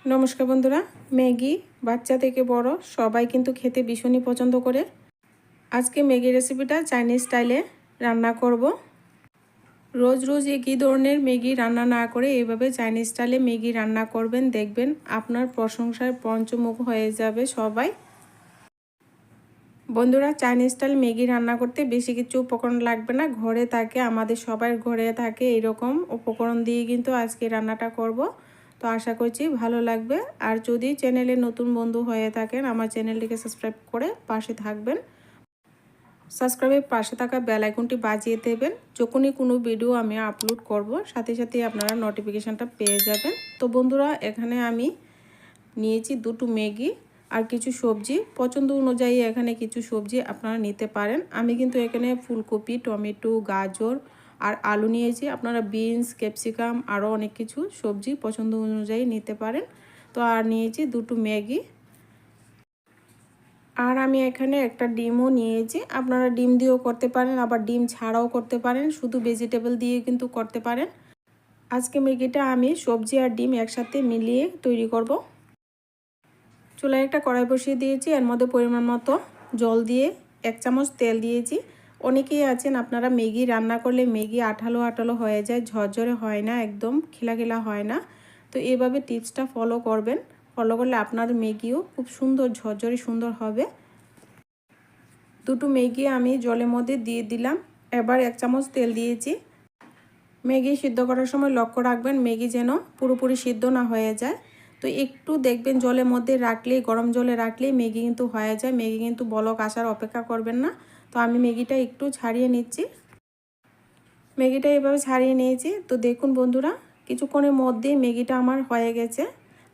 নমস্কার বন্ধুরা, ম্যাগি বাচ্চা থেকে বড় সবাই কিন্তু খেতে ভীষণই পছন্দ করে। আজকে ম্যাগি রেসিপিটা চাইনিজ স্টাইলে রান্না করব। রোজ রোজ একই ধরনের ম্যাগি রান্না না করে এইভাবে চাইনিজ স্টাইলে ম্যাগি রান্না করবেন, দেখবেন আপনার প্রশংসায় পঞ্চমুখ হয়ে যাবে সবাই। বন্ধুরা, চাইনিজ স্টাইল ম্যাগি রান্না করতে বেশি কিছু উপকরণ লাগবে না, ঘরে থাকে, আমাদের সবার ঘরে থাকে এরকম উপকরণ দিয়ে কিন্তু আজকে রান্নাটা করব। তো আশা করছি ভালো লাগবে। আর যদি চ্যানেলে নতুন বন্ধু হয়ে থাকেন, আমার চ্যানেলটিকে সাবস্ক্রাইব করে পাশে থাকবেন। সাবস্ক্রাইবের পাশে থাকা বেল আইকনটি বাজিয়ে দেবেন, যখনই কোনো ভিডিও আমি আপলোড করব সাথে সাথে আপনারা নোটিফিকেশানটা পেয়ে যাবেন। তো বন্ধুরা, এখানে আমি নিয়েছি দুটো ম্যাগি আর কিছু সবজি, পছন্দ অনুযায়ী এখানে কিছু সবজি আপনারা নিতে পারেন। আমি কিন্তু এখানে ফুলকপি, টমেটো, গাজর আর আলু নিয়েছি। আপনারা বিনস, ক্যাপসিকাম আরও অনেক কিছু সবজি পছন্দ অনুযায়ী নিতে পারেন। তো আর নিয়েছি দুটো ম্যাগি, আর আমি এখানে একটা ডিমও নিয়েছি। আপনারা ডিম দিয়েও করতে পারেন, আবার ডিম ছাড়াও করতে পারেন, শুধু ভেজিটেবল দিয়ে কিন্তু করতে পারেন। আজকে ম্যাগিটা আমি সবজি আর ডিম একসাথে মিলিয়ে তৈরি করব। চুলায় একটা কড়াই বসিয়ে দিয়েছি, এর মধ্যে পরিমাণ মতো জল দিয়ে 1 চামচ তেল দিয়েছি। অনেকেই আছেন আপনারা ম্যাগি রান্না করলে ম্যাগি আঠালো আঠালো হয়ে যায়, ঝরঝরে হয় না, একদম খিলাখিলা হয় না। তো এইভাবে টিপসটা ফলো করবেন, ফলো করলে আপনাদের ম্যাগিও খুব সুন্দর ঝরঝরে সুন্দর হবে। দুটো ম্যাগি আমি জলের মধ্যে দিয়ে দিলাম। এবার 1 চামচ তেল দিয়েছি। ম্যাগি সিদ্ধ করার সময় লক্ষ্য রাখবেন ম্যাগি যেন পুরোপুরি সিদ্ধ না হয়ে যায়। তো একটু দেখবেন জলের মধ্যে রাখলেই, গরম জলে রাখলেই ম্যাগি কিন্তু হয়ে যায়। ম্যাগি কিন্তু বলক আসার অপেক্ষা করবেন না। তো আমি ম্যাগিটা একটু ছাড়িয়ে নিচ্ছি। ম্যাগিটা এভাবে ছাড়িয়ে নিয়েছি। তো দেখুন বন্ধুরা, কিছুক্ষণের মধ্যেই ম্যাগিটা আমার হয়ে গেছে।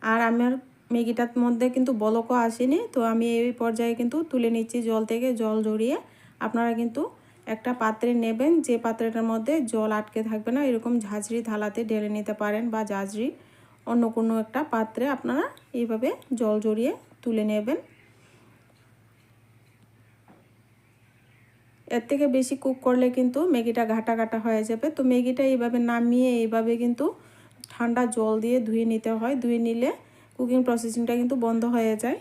আর আমার ম্যাগিটার মধ্যে কিন্তু বলকও আসেনি। তো আমি এই পর্যায়ে কিন্তু তুলে নিচ্ছি জল থেকে, জল ঝরিয়ে। আপনারা কিন্তু একটা পাত্রে নেবেন, যে পাত্রটার মধ্যে জল আটকে থাকবে না, এরকম ঝাঁঝরি থালাতে ঢেলে নিতে পারেন, বা ঝাঁঝরি অন্য কোনো একটা পাত্রে আপনারা এইভাবে জল ঝরিয়ে তুলে নেবেন। এর থেকে বেশি কুক করলে কিন্তু ম্যাগিটা ঘাটা ঘাটা হয়ে যাবে। তো ম্যাগিটা এইভাবে নামিয়ে এইভাবে কিন্তু ঠান্ডা জল দিয়ে ধুয়ে নিতে হয়। ধুয়ে নিলে কুকিং প্রসেসিংটা কিন্তু বন্ধ হয়ে যায়।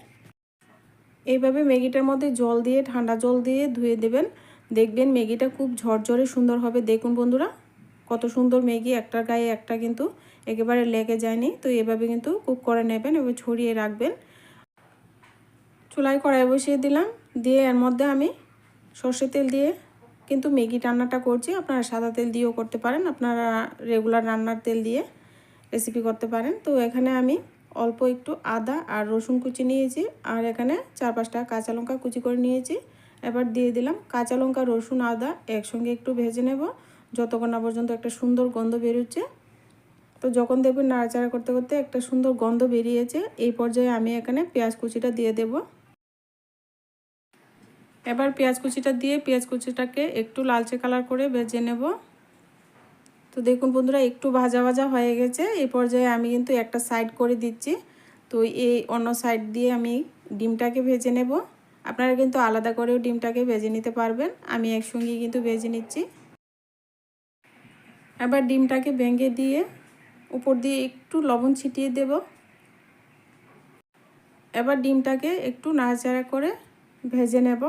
এইভাবে ম্যাগিটার মধ্যে জল দিয়ে, ঠান্ডা জল দিয়ে ধুয়ে দেবেন, দেখবেন ম্যাগিটা খুব ঝরঝরে সুন্দর হবে। দেখুন বন্ধুরা, কত সুন্দর ম্যাগি, একটার গায়ে একটা কিন্তু একেবারে লেগে যায়নি। তো এভাবে কিন্তু কুক করে নেবেন এবং ছড়িয়ে রাখবেন। চুলায় কড়াই বসিয়ে দিলাম, দিয়ে এর মধ্যে আমি সর্ষের তেল দিয়ে কিন্তু ম্যাগি রান্নাটা করছি। আপনারা সাদা তেল দিয়েও করতে পারেন, আপনারা রেগুলার রান্নার তেল দিয়ে রেসিপি করতে পারেন। তো এখানে আমি অল্প একটু আদা আর রসুন কুচি নিয়েছি, আর এখানে 4-5টা কাঁচা লঙ্কা কুচি করে নিয়েছি। এবার দিয়ে দিলাম কাঁচা লঙ্কা, রসুন, আদা একসঙ্গে একটু ভেজে নেব যতক্ষণ না পর্যন্ত একটা সুন্দর গন্ধ বেরোচ্ছে। তো যখন দেখবেন নাড়াচাড়া করতে করতে একটা সুন্দর গন্ধ বেরিয়েছে, এই পর্যায়ে আমি এখানে পেঁয়াজ কুচিটা দিয়ে দেব। এবার পেঁয়াজ কুচিটা দিয়ে পেঁয়াজ কুচিটাকে একটু লালচে কালার করে ভেজে নেব। তো দেখুন বন্ধুরা, একটু ভাজা ভাজা হয়ে গেছে। এই পর্যায়ে আমি কিন্তু একটা সাইড করে দিচ্ছি। তো এই অন্য সাইড দিয়ে আমি ডিমটাকে ভেজে নেব। আপনারা কিন্তু আলাদা করেও ডিমটাকে ভেজে নিতে পারবেন, আমি একসঙ্গে কিন্তু ভেজে নিচ্ছি। এবার ডিমটাকে ভেঙে দিয়ে উপর দিয়ে একটু লবণ ছিটিয়ে দেব। এবার ডিমটাকে একটু নাড়াচাড়া করে ভেজে নেব।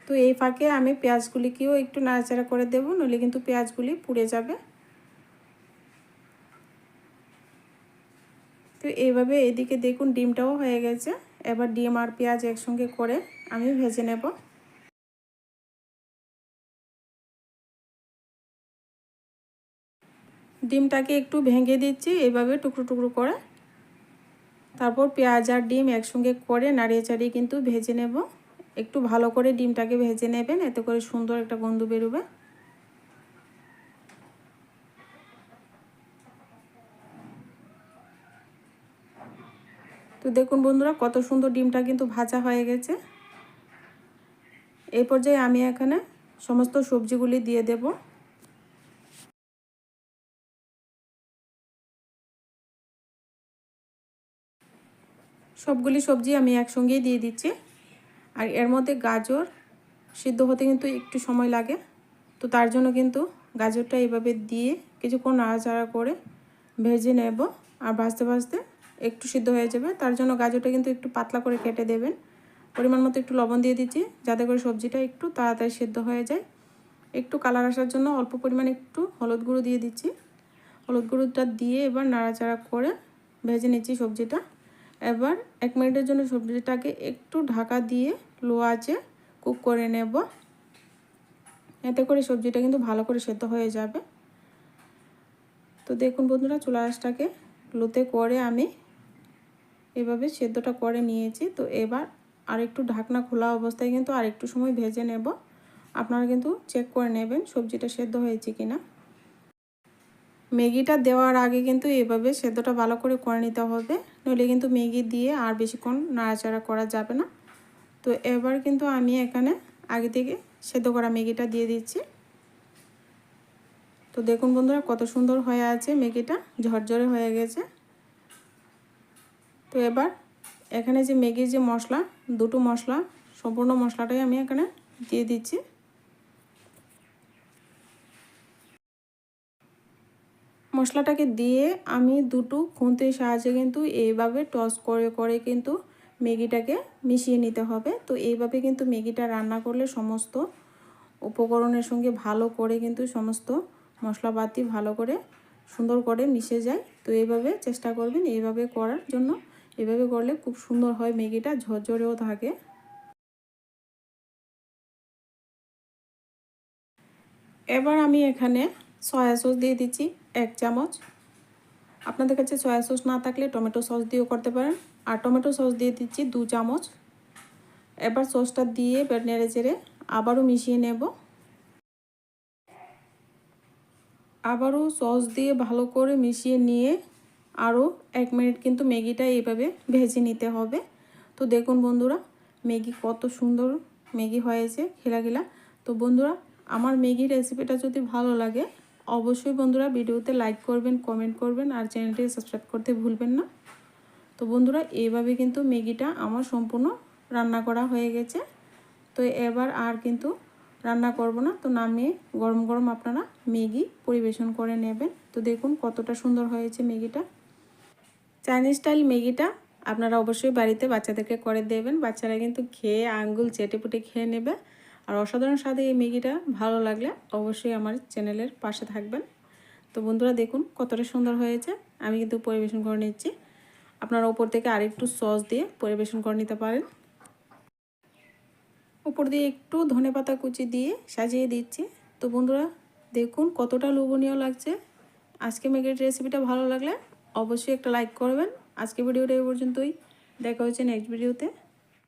তো এই ফাঁকে আমি পেঁয়াজগুলিকেও একটু নাড়াচাড়া করে দেব, নইলে কিন্তু পেঁয়াজগুলি পুড়ে যাবে। তো এইভাবে এদিকে দেখুন ডিমটাও হয়ে গেছে। এবার ডিম আর পেঁয়াজ একসঙ্গে করে আমি ভেজে নেব। ডিমটাকে একটু ভেঙে দিচ্ছি এইভাবে টুকরো টুকরো করে। তারপর পেঁয়াজ আর ডিম একসঙ্গে করে নাড়িয়ে চাড়িয়ে কিন্তু ভেজে নেব। একটু ভালো করে ডিমটাকে ভেজে নেবেন, এতে করে সুন্দর একটা গন্ধ বেরোবে। তো দেখুন বন্ধুরা, কত সুন্দর ডিমটা কিন্তু ভাজা হয়ে গেছে। এই পর্যায়ে আমি এখানে সমস্ত সবজিগুলি দিয়ে দেব। সবগুলি সবজি আমি একসঙ্গেই দিয়ে দিচ্ছি। আর এর মধ্যে গাজর সিদ্ধ হতে কিন্তু একটু সময় লাগে। তো তার জন্য কিন্তু গাজরটা এইভাবে দিয়ে কিছুক্ষণ নাড়াচাড়া করে ভেজে নেব। আর ভাজতে ভাজতে একটু সিদ্ধ হয়ে যাবে। তার জন্য গাজরটা কিন্তু একটু পাতলা করে কেটে দেবেন। পরিমাণ মতো একটু লবণ দিয়ে দিচ্ছি যাতে করে সবজিটা একটু তাড়াতাড়ি সিদ্ধ হয়ে যায়। একটু কালার আসার জন্য অল্প পরিমাণে একটু হলুদ গুঁড়ো দিয়ে দিচ্ছি। হলুদ গুঁড়োটা দিয়ে এবার নাড়াচাড়া করে ভেজে নিচ্ছি সবজিটা। এবার 1 মিনিটের জন্য সবজিটাকে একটু ঢাকা দিয়ে লো আঁচে কুক করে নেব। এতে করে সবজিটা কিন্তু ভালো করে সেদ্ধ হয়ে যাবে। তো দেখুন বন্ধুরা, চুলা আঁচটাকে লোতে করে আমি এভাবে সেদ্ধটা করে নিয়েছি। তো এবার আরেকটু ঢাকনা খোলা অবস্থায় কিন্তু আরেকটু সময় ভেজে নেব। আপনারা কিন্তু চেক করে নেবেন সবজিটা সেদ্ধ হয়েছে কিনা। ম্যাগিটা দেওয়ার আগে কিন্তু এভাবে সেদ্ধটা ভালো করে নিতে হবে, নইলে কিন্তু ম্যাগি দিয়ে আর বেশিক্ষণ নাড়াচাড়া করা যাবে না। তো এবার কিন্তু আমি এখানে আগে থেকে সেদ্ধ করা ম্যাগিটা দিয়ে দিচ্ছি। তো দেখুন বন্ধুরা, কত সুন্দর হয়ে আছে ম্যাগিটা, ঝরঝরে হয়ে গেছে। তো এবার এখানে যে ম্যাগির যে মশলা, দুটো মশলা, সম্পূর্ণ মশলাটাই আমি এখানে দিয়ে দিচ্ছি। মশলাটাকে দিয়ে আমি দুটো খুন্তির সাহায্যে কিন্তু এইভাবে টস করে করে কিন্তু ম্যাগিটাকে মিশিয়ে নিতে হবে। তো এইভাবে কিন্তু ম্যাগিটা রান্না করলে সমস্ত উপকরণের সঙ্গে ভালো করে কিন্তু সমস্ত মশলাপাতি ভালো করে সুন্দর করে মিশে যায়। তো এইভাবে চেষ্টা করবেন এইভাবে করার জন্য। এভাবে করলে খুব সুন্দর হয়, ম্যাগিটা ঝরঝরেও থাকে। এবার আমি এখানে সয়া সস দিয়ে দিচ্ছি 1 চামচ। আপনাদের কাছে সয়া সস না থাকলে টমেটো সস দিয়েও করতে পারেন। আর টমেটো সস দিয়ে দিচ্ছি 2 চামচ। এবার সসটা দিয়ে নেড়ে চেড়ে আবারও মিশিয়ে নেব। আবারও সস দিয়ে ভালো করে মিশিয়ে নিয়ে আরও 1 মিনিট কিন্তু ম্যাগিটা এইভাবে ভেজে নিতে হবে। তো দেখুন বন্ধুরা, ম্যাগি কত সুন্দর ম্যাগি হয়েছে খেলাগিলা। তো বন্ধুরা, আমার ম্যাগি রেসিপিটা যদি ভালো লাগে অবশ্যই বন্ধুরা ভিডিওতে লাইক করবেন, কমেন্ট করবেন আর চ্যানেলটি সাবস্ক্রাইব করতে ভুলবেন না। তো বন্ধুরা, এইভাবে কিন্তু ম্যাগিটা আমার সম্পূর্ণ রান্না করা হয়ে গেছে। তো এবার আর কিন্তু রান্না করব না। তো নামিয়ে গরম গরম আপনারা ম্যাগি পরিবেশন করে নেবেন। তো দেখুন কতটা সুন্দর হয়েছে ম্যাগিটা। চাইনিজ স্টাইল ম্যাগিটা আপনারা অবশ্যই বাড়িতে বাচ্চাদেরকে করে দেবেন। বাচ্চারা কিন্তু খেয়ে আঙ্গুল চেটেপুটে খেয়ে নেবে। আর অসাধারণ স্বাদে এই ম্যাগিটা ভালো লাগলে অবশ্যই আমার চ্যানেলের পাশে থাকবেন। তো বন্ধুরা দেখুন কতটা সুন্দর হয়েছে। আমি কিন্তু পরিবেশন করে নিচ্ছি। আপনারা উপর থেকে আরেকটু সস দিয়ে পরিবেশন করে নিতে পারেন। উপর দিয়ে একটু ধনেপাতা কুচি দিয়ে সাজিয়ে দিচ্ছি। তো বন্ধুরা দেখুন কতটা লোভনীয় লাগছে। আজকে ম্যাগির রেসিপিটা ভালো লাগলে অবশ্যই একটা লাইক করবেন। আজকে ভিডিওটা এই পর্যন্তই, দেখা হচ্ছে নেক্সট ভিডিওতে।